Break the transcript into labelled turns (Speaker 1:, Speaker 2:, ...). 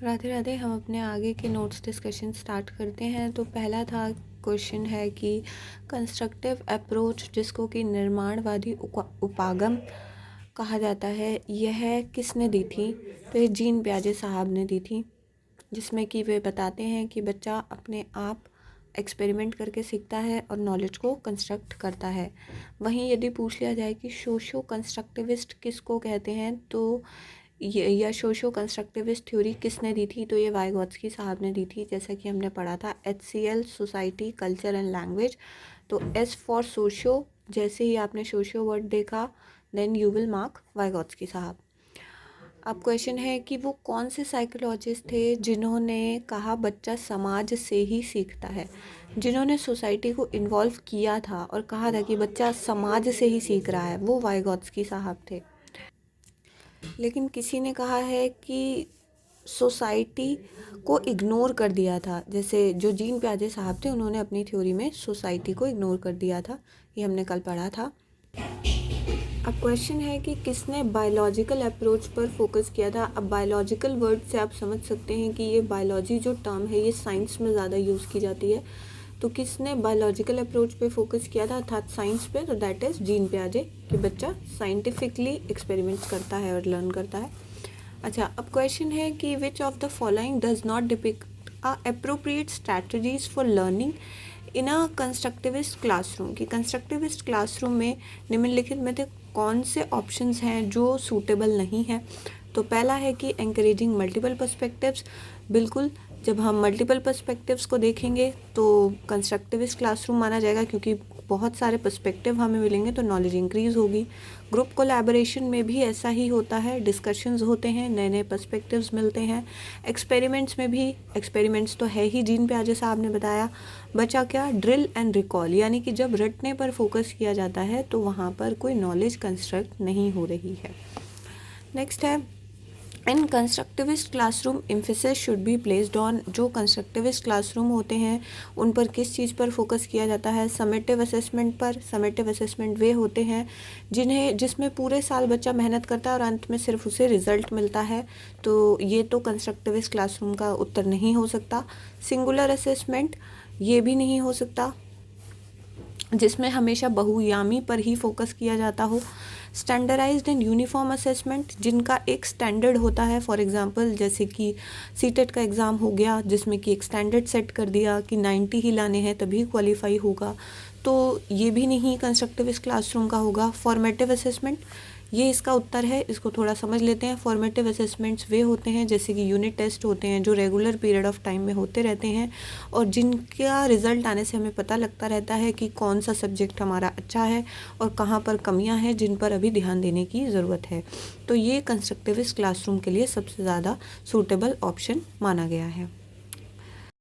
Speaker 1: राधे राधे। हम अपने आगे के नोट्स डिस्कशन स्टार्ट करते हैं। तो पहला था क्वेश्चन है कि कंस्ट्रक्टिव अप्रोच, जिसको कि निर्माणवादी उपागम कहा जाता है, यह किसने दी थी? तो ये जीन पियाजे साहब ने दी थी, जिसमें कि वे बताते हैं कि बच्चा अपने आप एक्सपेरिमेंट करके सीखता है और नॉलेज को कंस्ट्रक्ट करता है। वहीं यदि पूछ लिया जाए कि सोशो कंस्ट्रक्टिविस्ट किसको कहते हैं, तो ये या सोशो कंस्ट्रक्टिविस्ट थ्योरी किसने दी थी, तो ये वाइगोत्स्की साहब ने दी थी। जैसा कि हमने पढ़ा था HCL society culture and language. तो S फॉर सोशो, जैसे ही आपने सोशो वर्ड देखा then you will mark Vygotsky साहब। अब क्वेश्चन है कि वो कौन से साइकोलॉजिस्ट थे जिन्होंने कहा बच्चा समाज से ही सीखता है, जिन्होंने सोसाइटी को इन्वॉल्व किया था और कहा था कि बच्चा समाज से ही सीख रहा है, वो वाइगोत्स्की साहब थे। लेकिन किसी ने कहा है कि सोसाइटी को इग्नोर कर दिया था, जैसे जो जीन पियाजे साहब थे उन्होंने अपनी थ्योरी में सोसाइटी को इग्नोर कर दिया था। ये हमने कल पढ़ा था। अब क्वेश्चन है कि किसने बायोलॉजिकल अप्रोच पर फोकस किया था। अब बायोलॉजिकल वर्ड से आप समझ सकते हैं कि ये बायोलॉजी जो टर्म है ये साइंस में ज़्यादा यूज़ की जाती है। तो किसने बायोलॉजिकल अप्रोच पे फोकस किया था अर्थात साइंस पे, तो दैट इज़ जीन पियाजे, कि बच्चा साइंटिफिकली एक्सपेरिमेंट्स करता है और लर्न करता है। अच्छा, अब क्वेश्चन है कि which of the following does not depict a appropriate strategies for learning in a constructivist classroom, कि कंस्ट्रक्टिविस्ट क्लासरूम में निम्नलिखित में से कौन से ऑप्शंस हैं जो सूटेबल नहीं हैं। तो पहला है कि एंकरेजिंग मल्टीपल पर्सपेक्टिव्स। बिल्कुल, जब हम मल्टीपल पर्सपेक्टिव्स को देखेंगे तो कंस्ट्रक्टिविस्ट क्लासरूम माना जाएगा, क्योंकि बहुत सारे पर्सपेक्टिव हमें मिलेंगे तो नॉलेज इंक्रीज़ होगी। ग्रुप कोलैबोरेशन में भी ऐसा ही होता है, डिस्कशंस होते हैं, नए नए पर्सपेक्टिव्स मिलते हैं। एक्सपेरिमेंट्स में भी, एक्सपेरिमेंट्स तो है ही, जीन पियाजे साहब ने बताया। बचा क्या? ड्रिल एंड रिकॉल, यानी कि जब रटने पर फोकस किया जाता है तो वहाँ पर कोई नॉलेज कंस्ट्रक्ट नहीं हो रही है। नेक्स्ट है in constructivist classroom emphasis should be placed on. जो कंस्ट्रक्टिविस्ट क्लासरूम होते हैं उन पर किस चीज़ पर फोकस किया जाता है? समेटिव असेसमेंट पर। समेटिव असेसमेंट वे होते हैं जिसमें पूरे साल बच्चा मेहनत करता है और अंत में सिर्फ उसे रिजल्ट मिलता है, तो ये तो कंस्ट्रक्टिविस्ट क्लासरूम का उत्तर नहीं हो सकता। सिंगुलर असेसमेंट, ये भी नहीं हो सकता, जिसमें हमेशा बहुयामी पर ही फोकस किया जाता हो। स्टैंडर्डाइज्ड एंड यूनिफॉर्म असेसमेंट, जिनका एक स्टैंडर्ड होता है, फॉर एग्जांपल जैसे कि सीटेट का एग्ज़ाम हो गया जिसमें कि एक स्टैंडर्ड सेट कर दिया कि 90 ही लाने हैं तभी क्वालिफाई होगा, तो ये भी नहीं कंस्ट्रक्टिविस्ट क्लासरूम का होगा। फॉर्मेटिव असेसमेंट, ये इसका उत्तर है, इसको थोड़ा समझ लेते हैं। फॉर्मेटिव असेसमेंट्स वे होते हैं जैसे कि यूनिट टेस्ट होते हैं जो रेगुलर पीरियड ऑफ टाइम में होते रहते हैं और जिनका रिजल्ट आने से हमें पता लगता रहता है कि कौन सा सब्जेक्ट हमारा अच्छा है और कहाँ पर कमियाँ हैं जिन पर अभी ध्यान देने की ज़रूरत है। तो ये कंस्ट्रक्टिविस्ट क्लासरूम के लिए सबसे ज़्यादा सूटेबल ऑप्शन माना गया है।